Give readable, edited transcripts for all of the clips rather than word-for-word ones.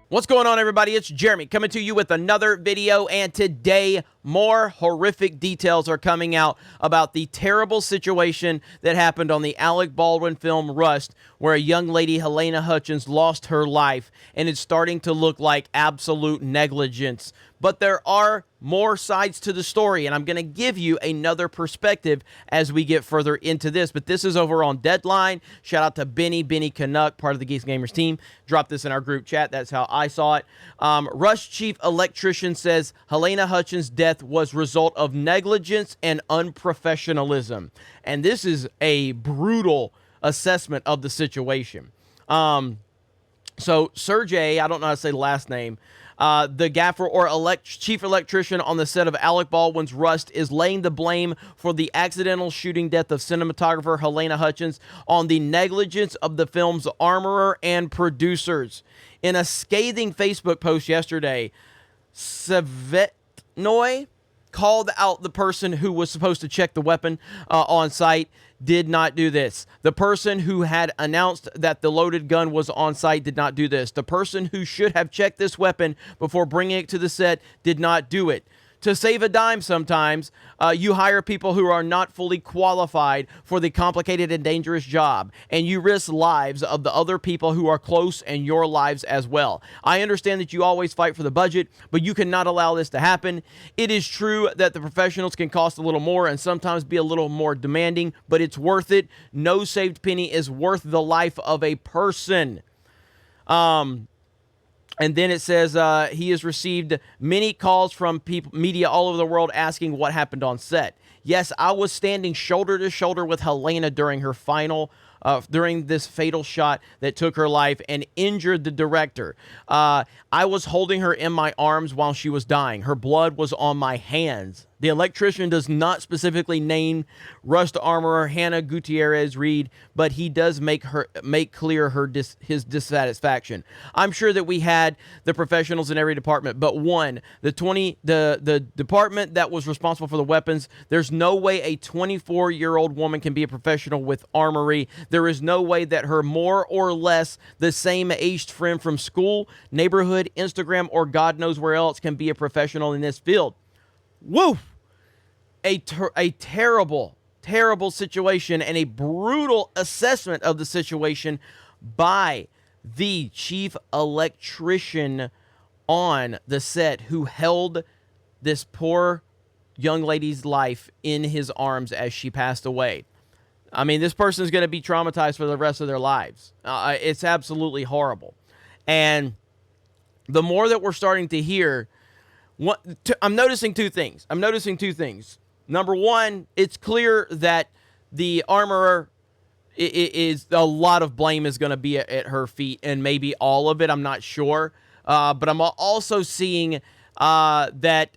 What's going on, everybody? It's Jeremy coming to you with another video, and today more horrific details are coming out about the terrible situation that happened on the Alec Baldwin film Rust, where a young lady, Helena Hutchins, lost her life, and it's starting to look like absolute negligence. But there are more sides to the story, and I'm going to give you another perspective as we get further into this. But this is over on Deadline. Shout out to Benny Canuck, part of the Geeks Gamers team. Dropped this in our group chat. That's how I saw it. Rush chief electrician says Helena Hutchins' death was result of negligence and unprofessionalism. And this is a brutal assessment of the situation. So Sergey, I don't know how to say the last name, the gaffer or chief electrician on the set of Alec Baldwin's Rust, is laying the blame for the accidental shooting death of cinematographer Helena Hutchins on the negligence of the film's armorer and producers. In a scathing Facebook post yesterday, Svetnoy called out the person who was supposed to check the weapon on site. Did not do this. The person who had announced that the loaded gun was on site did not do this. The person who should have checked this weapon before bringing it to the set did not do it. To save a dime sometimes, you hire people who are not fully qualified for the complicated and dangerous job, and you risk lives of the other people who are close and your lives as well. I understand that you always fight for the budget, but you cannot allow this to happen. It is true that the professionals can cost a little more and sometimes be a little more demanding, but it's worth it. No saved penny is worth the life of a person. And then it says he has received many calls from media all over the world asking what happened on set. Yes, I was standing shoulder to shoulder with Helena during her during this fatal shot that took her life and injured the director. I was holding her in my arms while she was dying. Her blood was on my hands. The electrician does not specifically name Rust armorer Hannah Gutierrez Reed, but he does make clear his dissatisfaction. I'm sure that we had the professionals in every department, but the department that was responsible for the weapons. There's no way a 24-year-old woman can be a professional with armory. There is no way that her more or less the same aged friend from school, neighborhood, Instagram, or God knows where else can be a professional in this field. Woo! A terrible, terrible situation and a brutal assessment of the situation by the chief electrician on the set, who held this poor young lady's life in his arms as she passed away. I mean, this person is going to be traumatized for the rest of their lives. It's absolutely horrible. And the more that we're starting to hear, I'm noticing two things. Number one, it's clear that the armorer is a lot of blame is going to be at her feet, and maybe all of it. I'm not sure. But I'm also seeing that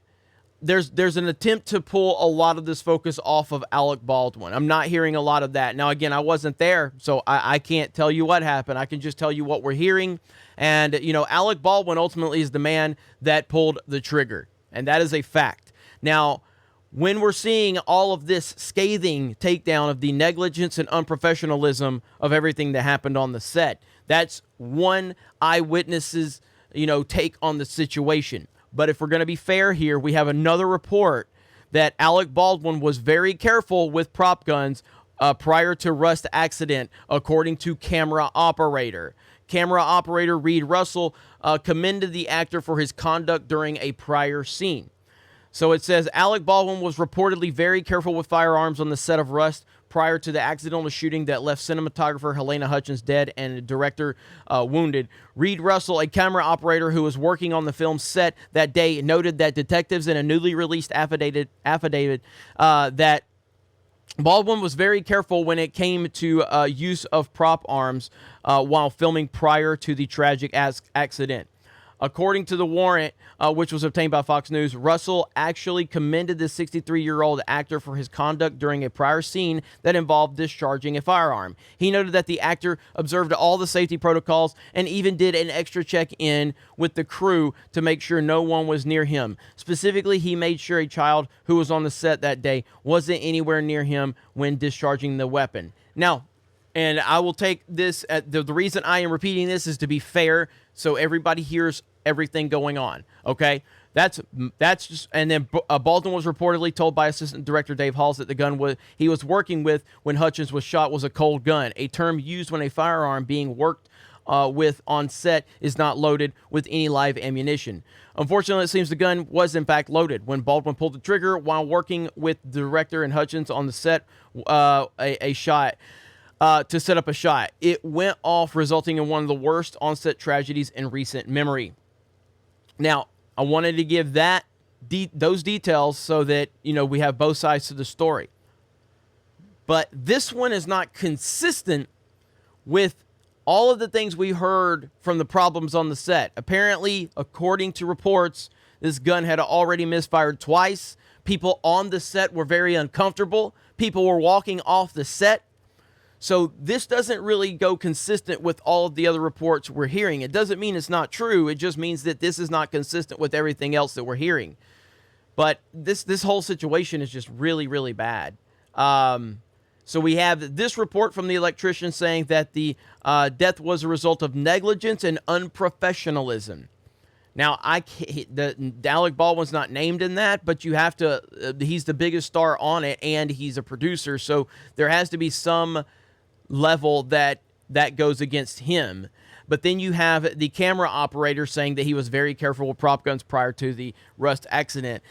there's an attempt to pull a lot of this focus off of Alec Baldwin. I'm not hearing a lot of that. Now, again, I wasn't there, so I can't tell you what happened. I can just tell you what we're hearing. And, you know, Alec Baldwin ultimately is the man that pulled the trigger, and that is a fact. Now, when we're seeing all of this scathing takedown of the negligence and unprofessionalism of everything that happened on the set, that's one eyewitness's, take on the situation. But if we're going to be fair here, we have another report that Alec Baldwin was very careful with prop guns prior to Rust accident, according to camera operator. Camera operator Reed Russell commended the actor for his conduct during a prior scene. So it says Alec Baldwin was reportedly very careful with firearms on the set of Rust prior to the accidental shooting that left cinematographer Helena Hutchins dead and director wounded. Reed Russell, a camera operator who was working on the film's set that day, noted that detectives in a newly released affidavit that Baldwin was very careful when it came to use of prop arms while filming prior to the tragic accident. According to the warrant, which was obtained by Fox News, Russell actually commended the 63-year-old actor for his conduct during a prior scene that involved discharging a firearm. He noted that the actor observed all the safety protocols and even did an extra check-in with the crew to make sure no one was near him. Specifically, he made sure a child who was on the set that day wasn't anywhere near him when discharging the weapon. Now, And I will take this, the reason I am repeating this is to be fair so everybody hears everything going on, okay? That's just, and then Baldwin was reportedly told by Assistant Director Dave Halls that the gun he was working with when Hutchins was shot was a cold gun, a term used when a firearm being worked with on set is not loaded with any live ammunition. Unfortunately, it seems the gun was in fact loaded. When Baldwin pulled the trigger while working with the director and Hutchins on the set, a shot to set up a shot, it went off, resulting in one of the worst on-set tragedies in recent memory. Now, I wanted to give those details so that, you know, we have both sides to the story. But this one is not consistent with all of the things we heard from the problems on the set. Apparently, according to reports, this gun had already misfired twice. People on the set were very uncomfortable. People were walking off the set. So this doesn't really go consistent with all of the other reports we're hearing. It doesn't mean it's not true. It just means that this is not consistent with everything else that we're hearing. But this whole situation is just really, really bad. So we have this report from the electrician saying that the death was a result of negligence and unprofessionalism. Now, Alec Baldwin's not named in that, but you have to, he's the biggest star on it, and he's a producer, so there has to be some level that goes against him. But then you have the camera operator saying that he was very careful with prop guns prior to the Rust accident,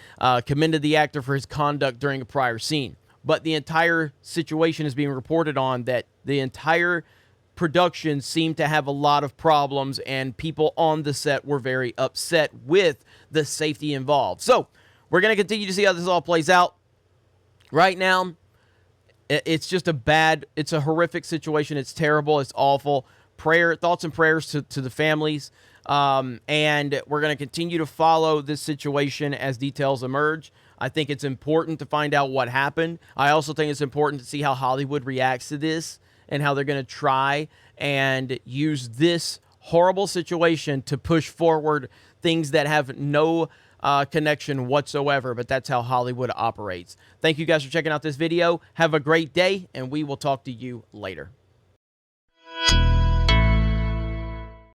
commended the actor for his conduct during a prior scene. But the entire situation is being reported on that the entire production seemed to have a lot of problems, and people on the set were very upset with the safety involved. So we're going to continue to see how this all plays out. Right now, it's just it's a horrific situation. It's terrible. It's awful. Thoughts and prayers to the families. And we're going to continue to follow this situation as details emerge. I think it's important to find out what happened. I also think it's important to see how Hollywood reacts to this and how they're going to try and use this horrible situation to push forward things that have no connection whatsoever, but that's how Hollywood operates. Thank you guys for checking out this video. Have a great day, and we will talk to you later.